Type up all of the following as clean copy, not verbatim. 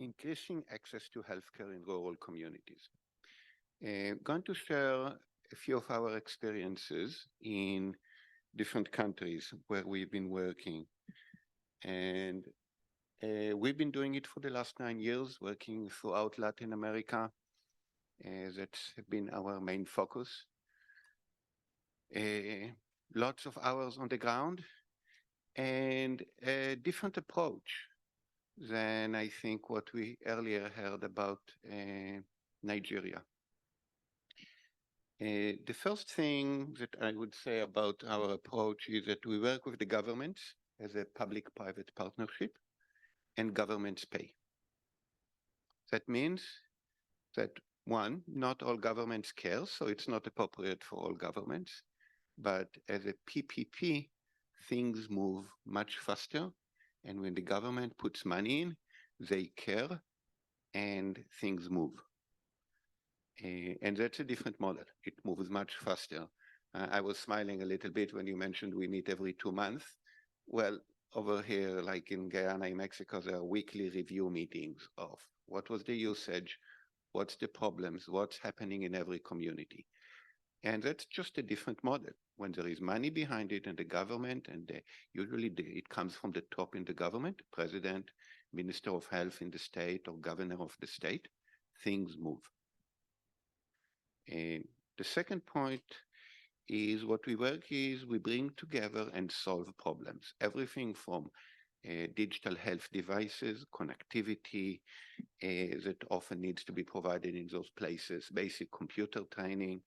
increasing access to healthcare in rural communities. Going to share a few of our experiences in different countries where we've been working. And we've been doing it for the last 9 years, working throughout Latin America. That's been our main focus. Lots of hours on the ground and a different approach than I think what we earlier heard about Nigeria. The first thing that I would say about our approach is that we work with the governments as a public-private partnership, and governments pay. That means that, one, not all governments care, so it's not appropriate for all governments. But as a PPP, things move much faster. And when the government puts money in, they care and things move. And that's a different model. It moves much faster. I was smiling a little bit when you mentioned we meet every 2 months. Well, over here, like in Guyana, in Mexico, there are weekly review meetings of what was the usage, what's the problems, what's happening in every community. And that's just a different model. When there is money behind it and the government, and usually it comes from the top in the government, president, minister of health in the state, or governor of the state, things move. And the second point is what we work is we bring together and solve problems. Everything from digital health devices, connectivity that often needs to be provided in those places, basic computer training,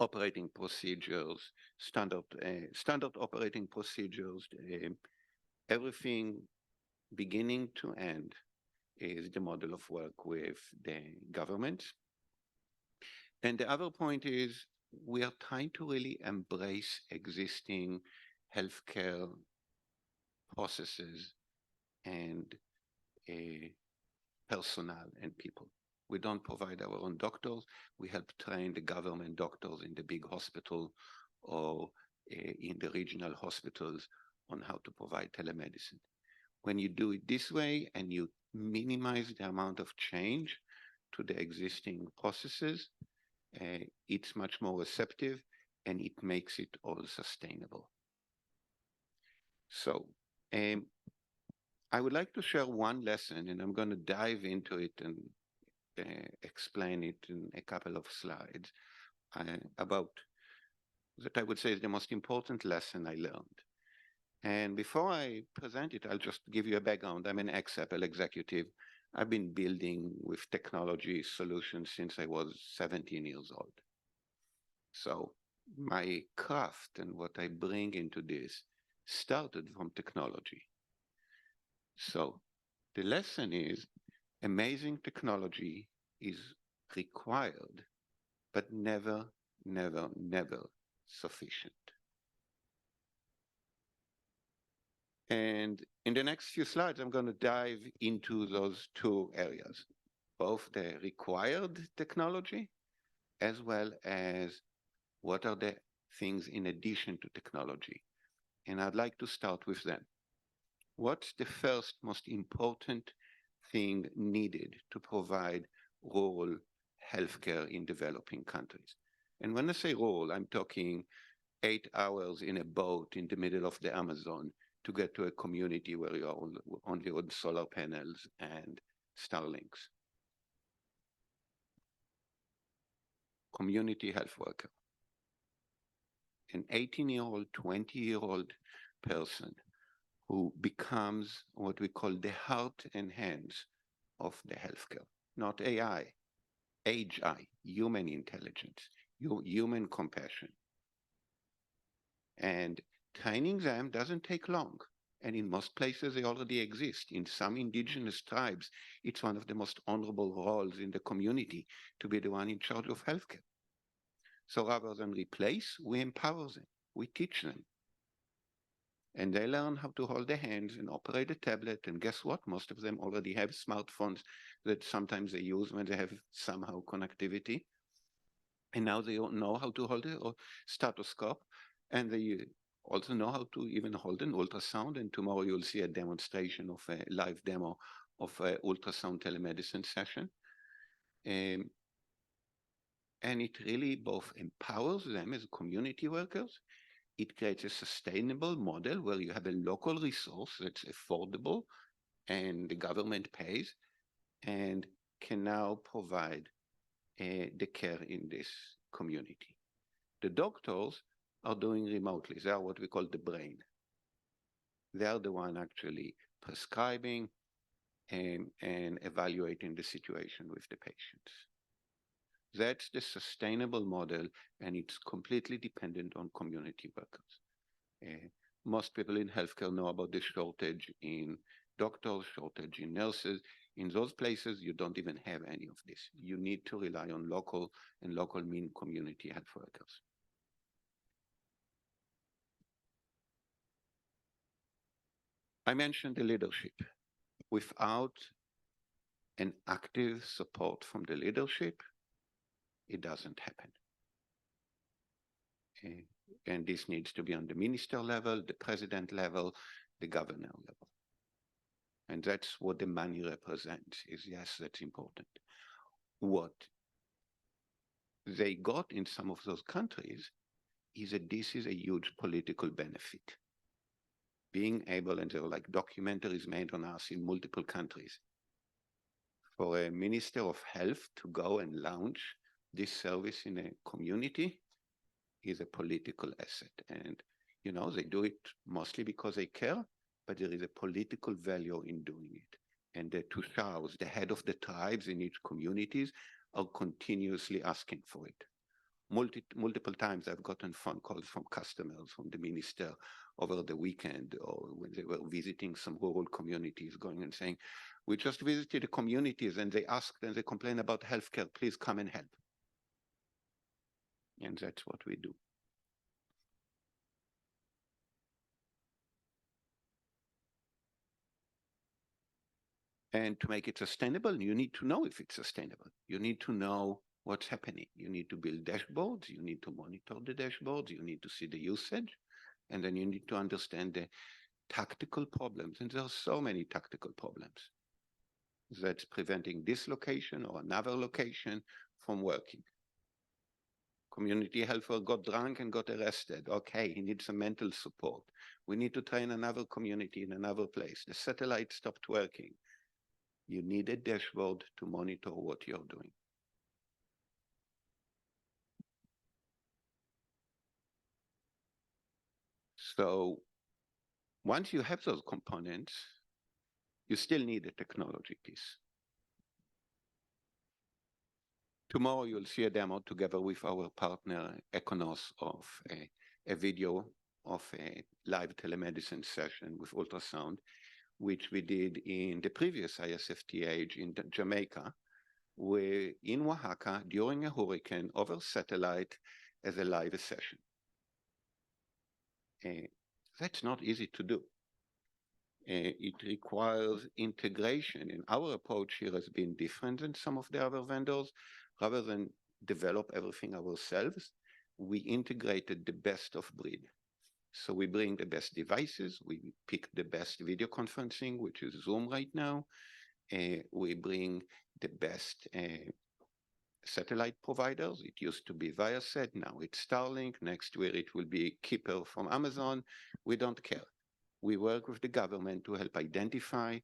operating procedures, standard operating procedures, everything beginning to end is the model of work with the government. And the other point is we are trying to really embrace existing healthcare processes and personnel and people. We don't provide our own doctors. We help train the government doctors in the big hospital or in the regional hospitals on how to provide telemedicine. When you do it this way and you minimize the amount of change to the existing processes, it's much more receptive and it makes it all sustainable. So I would like to share one lesson, and I'm going to dive into it and explain it in a couple of slides about that I would say is the most important lesson I learned. And before I present it, I'll just give you a background. I'm an ex-Apple executive. I've been building with technology solutions since I was 17 years old. So my craft and what I bring into this started from technology. So the lesson is amazing technology is required, but never, never, never sufficient. And in the next few slides, I'm going to dive into those two areas, both the required technology, as well as what are the things in addition to technology. And I'd like to start with them. What's the first most important thing needed to provide rural healthcare in developing countries? And when I say rural, I'm talking 8 hours in a boat in the middle of the Amazon to get to a community where you are only on solar panels and Starlinks. Community health worker. An 18-year-old, 20-year-old person who becomes what we call the heart and hands of the healthcare, not AI, AGI, human intelligence, human compassion. And training them doesn't take long. And in most places, they already exist. In some indigenous tribes, it's one of the most honorable roles in the community to be the one in charge of healthcare. So rather than replace, we empower them, we teach them. And they learn how to hold their hands and operate a tablet. And guess what? Most of them already have smartphones that sometimes they use when they have somehow connectivity. And now they know how to hold a stethoscope. And they also know how to even hold an ultrasound. And tomorrow you'll see a demonstration of a live demo of a ultrasound telemedicine session. Um, and it really both empowers them as community workers. It creates a sustainable model where you have a local resource that's affordable and the government pays and can now provide the care in this community. The doctors are doing remotely. They are what we call the brain. They are the one actually prescribing and evaluating the situation with the patients. That's the sustainable model, and it's completely dependent on community workers. Most people in healthcare know about the shortage in doctors, shortage in nurses. In those places, you don't even have any of this. You need to rely on local, and local mean community health workers. I mentioned the leadership. Without an active support from the leadership, it doesn't happen. And this needs to be on the minister level, the president level, the governor level. And that's what the money represents, is yes, that's important. What they got in some of those countries is that this is a huge political benefit. Being able, and there are like documentaries made on us in multiple countries, for a minister of health to go and launch this service in a community is a political asset. And, you know, they do it mostly because they care, but there is a political value in doing it. And the Tushaus, the head of the tribes in each communities, are continuously asking for it. Multiple times I've gotten phone calls from customers, from the minister over the weekend, or when they were visiting some rural communities, going and saying, we just visited the communities and they asked and they complain about healthcare, please come and help. And that's what we do. And to make it sustainable, you need to know if it's sustainable. You need to know what's happening. You need to build dashboards. You need to monitor the dashboards. You need to see the usage. And then you need to understand the tactical problems. And there are so many tactical problems that's preventing this location or another location from working. Community health worker got drunk and got arrested. Okay, he needs some mental support. We need to train another community in another place. The satellite stopped working. You need a dashboard to monitor what you're doing. So once you have those components, you still need a technology piece. Tomorrow you'll see a demo together with our partner Econos of a video of a live telemedicine session with ultrasound, which we did in the previous ISFTH in Jamaica, where in Oaxaca during a hurricane over satellite as a live session. That's not easy to do. It requires integration, and our approach here has been different than some of the other vendors. Rather than develop everything ourselves, we integrated the best of breed. So we bring the best devices, we pick the best video conferencing, which is Zoom right now. We bring the best satellite providers. It used to be Viasat, now it's Starlink. Next year it will be Keeper from Amazon. We don't care. We work with the government to help identify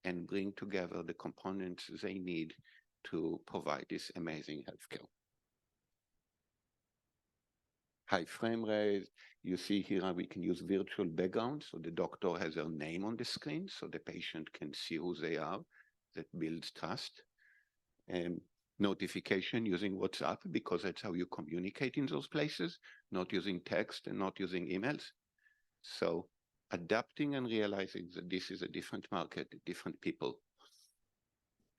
and bring together the components they need to provide this amazing healthcare. High frame rate. You see here we can use virtual background, so the doctor has their name on the screen, so the patient can see who they are. That builds trust. And notification using WhatsApp, because that's how you communicate in those places, not using text and not using emails. So adapting and realizing that this is a different market, different people,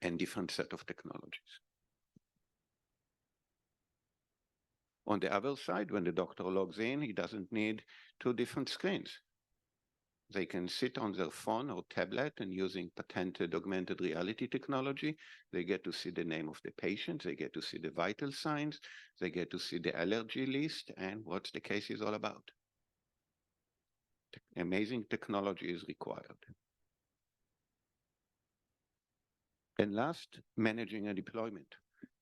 and different set of technologies. On the other side, when the doctor logs in, he doesn't need two different screens. They can sit on their phone or tablet and using patented augmented reality technology, they get to see the name of the patient, they get to see the vital signs, they get to see the allergy list and what the case is all about. Amazing technology is required. And last, managing a deployment.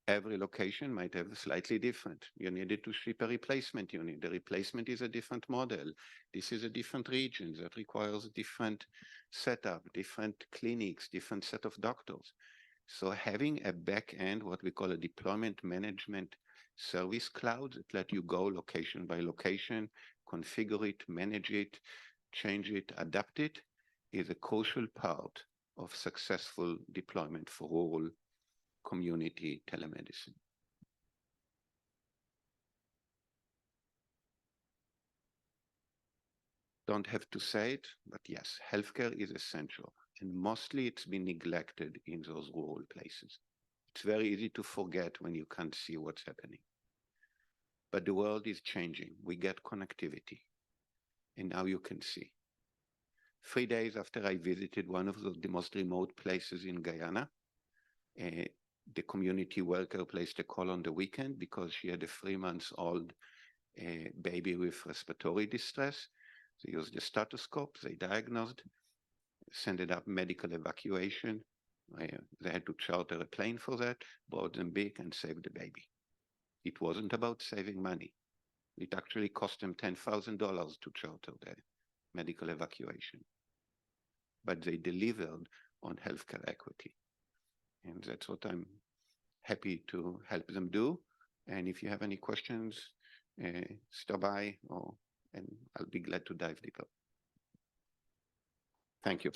Every location might have slightly different. You needed to ship a replacement unit. The replacement is a different model. This is a different region that requires different setup, different clinics, different set of doctors. So having a back end, what we call a deployment management service cloud that let you go location by location, configure it, manage it, change it, adapt it, is a crucial part of successful deployment for rural community telemedicine. Don't have to say it, but yes, healthcare is essential, and mostly it's been neglected in those rural places. It's very easy to forget when you can't see what's happening. But the world is changing. We get connectivity, and now you can see. 3 days after I visited one of the most remote places in Guyana, the community worker placed a call on the weekend because she had a 3-month-old baby with respiratory distress. They used the stethoscope, they diagnosed, sent it up medical evacuation. They had to charter a plane for that, brought them back and saved the baby. It wasn't about saving money. It actually cost them $10,000 to charter the medical evacuation. But they delivered on healthcare equity. And that's what I'm happy to help them do. And if you have any questions, stop by and I'll be glad to dive deeper. Thank you.